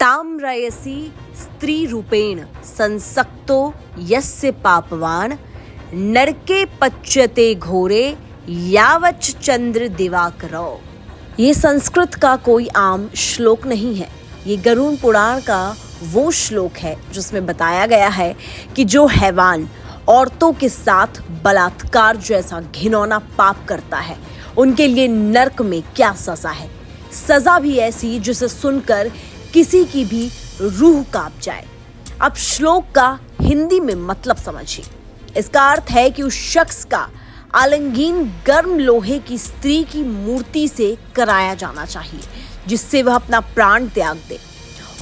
ताम्रयसी स्त्री रूपेण संसक्तो यस्य पापवान नरके पच्यते घोरे यावच्च चंद्र दिवाकरौ। ये संस्कृत का कोई आम श्लोक नहीं है। ये गरुड़ पुराण का वो श्लोक है जिसमें बताया गया है कि जो हैवान औरतों के साथ बलात्कार जैसा घिनौना पाप करता है उनके लिए नर्क में क्या सजा है। सजा भी ऐसी जिसे सुनकर किसी की भी रूह कांप जाए। अब श्लोक का हिंदी में मतलब समझिए। इसका अर्थ है कि उस शख्स का आलिंगन गर्म लोहे की स्त्री की मूर्ति से कराया जाना चाहिए जिससे वह अपना प्राण त्याग दे।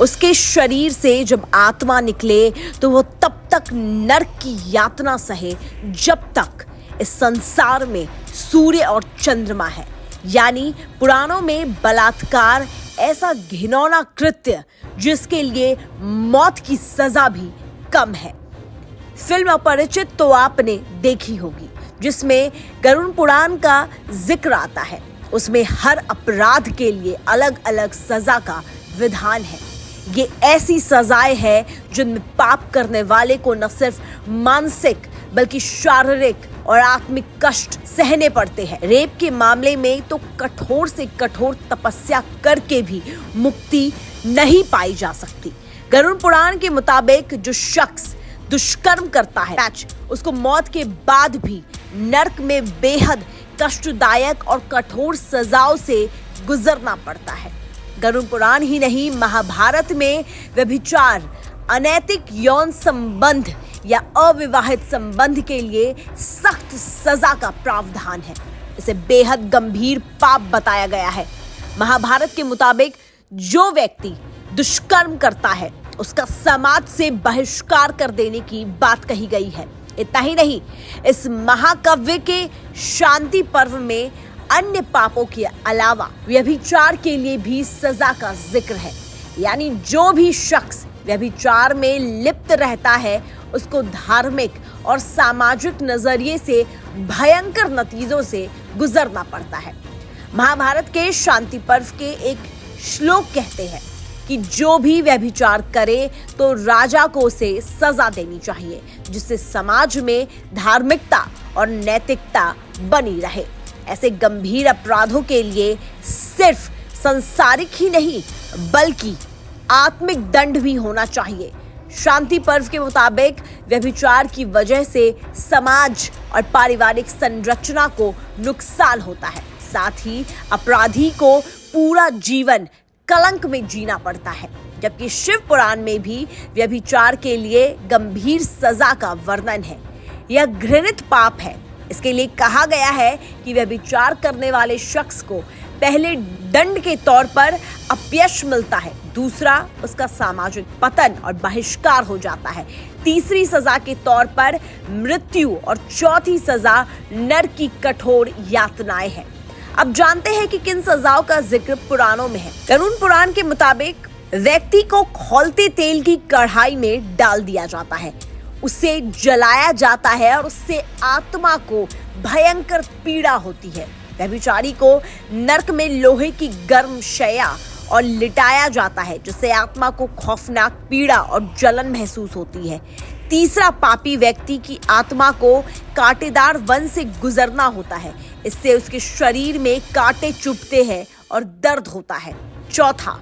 उसके शरीर से जब आत्मा निकले तो वह तब तक नरक की यातना सहे जब तक इस संसार में सूर्य और चंद्रमा है। यानी पुराणों में बलात्कार ऐसा घिनौना कृत्य जिसके लिए मौत की सजा भी कम है। फिल्म अपरिचित तो आपने देखी होगी जिसमें गरुड़ पुराण का जिक्र आता है। उसमें हर अपराध के लिए अलग अलग सजा का विधान है। ये ऐसी सजाएं हैं जिनमें पाप करने वाले को न सिर्फ मानसिक बल्कि शारीरिक और आत्मिक कष्ट सहने पड़ते हैं। रेप के मामले में तो कठोर से कठोर तपस्या करके भी मुक्ति नहीं पाई जा सकती। गरुड़ पुराण के मुताबिक जो शख्स दुष्कर्म करता है उसको मौत के बाद भी नरक में बेहद कष्टदायक और कठोर सजाओं से गुजरना पड़ता है। गरुड़ पुराण ही नहीं, महाभारत में व्यभिचार, अनैतिक यौन संबंध या अविवाहित संबंध के लिए सख्त सजा का प्रावधान है। इसे बेहद गंभीर पाप बताया गया है। महाभारत के मुताबिक जो व्यक्ति दुष्कर्म करता है उसका समाज से बहिष्कार कर देने की बात कही गई है। इतना ही नहीं, इस महाकाव्य के शांति पर्व में अन्य पापों के अलावा व्यभिचार के लिए भी सजा का जिक्र है। यानी जो भी शख्स व्यभिचार में लिप्त रहता है उसको धार्मिक और सामाजिक नजरिए से भयंकर नतीजों से गुजरना पड़ता है। महाभारत के शांति पर्व के एक श्लोक कहते हैं कि जो भी व्यभिचार करे तो राजा को उसे सजा देनी चाहिए जिससे समाज में धार्मिकता और नैतिकता बनी रहे। ऐसे गंभीर अपराधों के लिए सिर्फ सांसारिक ही नहीं बल्कि आत्मिक दंड भी होना चाहिए। शांति पर्व के मुताबिक व्यभिचार की वजह से समाज और पारिवारिक संरचना को नुकसान होता है। साथ ही अपराधी को पूरा जीवन कलंक में जीना पड़ता है। जबकि शिव पुराण में भी व्यभिचार के लिए गंभीर सजा का वर्णन है। यह घृणित पाप है। इसके लिए कहा गया है कि व्यभिचार करने वाले शख्स को पहले दंड के तौर पर अपयश मिलता है, दूसरा उसका सामाजिक पतन और बहिष्कार हो जाता है, तीसरी सजा के तौर पर मृत्यु और चौथी सजा नरक की कठोर यातनाएं हैं। अब जानते हैं कि किन सजाओं का जिक्र पुराणों में है। गरुड़ पुराण के मुताबिक व्यक्ति को खौलते तेल की कढ़ाई में डाल दिया जाता है, उसे जलाया जाता है और उससे आत्मा को भयंकर पीड़ा होती है। व्यभिचारी को नरक में लोहे की गर्म शैया और लिटाया जाता है जिससे आत्मा को खौफनाक पीड़ा और जलन महसूस होती है। तीसरा, पापी व्यक्ति की आत्मा को कांटेदार वन से गुजरना होता है। इससे उसके शरीर में कांटे चुभते हैं और दर्द होता है। चौथा,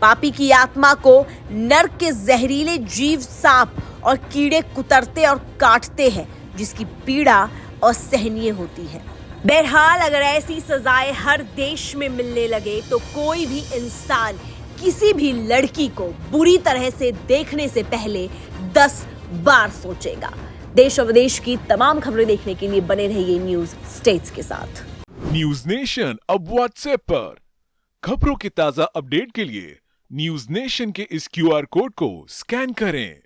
पापी की आत्मा को नरक के जहरीले जीव, सांप और कीड़े कुतरते और काटते हैं जिसकी पीड़ा असहनीय होती है। बहरहाल अगर ऐसी सजाएं हर देश में मिलने लगे तो कोई भी इंसान किसी भी लड़की को बुरी तरह से देखने से पहले 10 बार सोचेगा। देश और विदेश की तमाम खबरें देखने के लिए बने रहिए न्यूज स्टेट्स के साथ। न्यूज नेशन अब व्हाट्सएप पर खबरों के ताजा अपडेट के लिए न्यूज नेशन के इस QR कोड को स्कैन करें।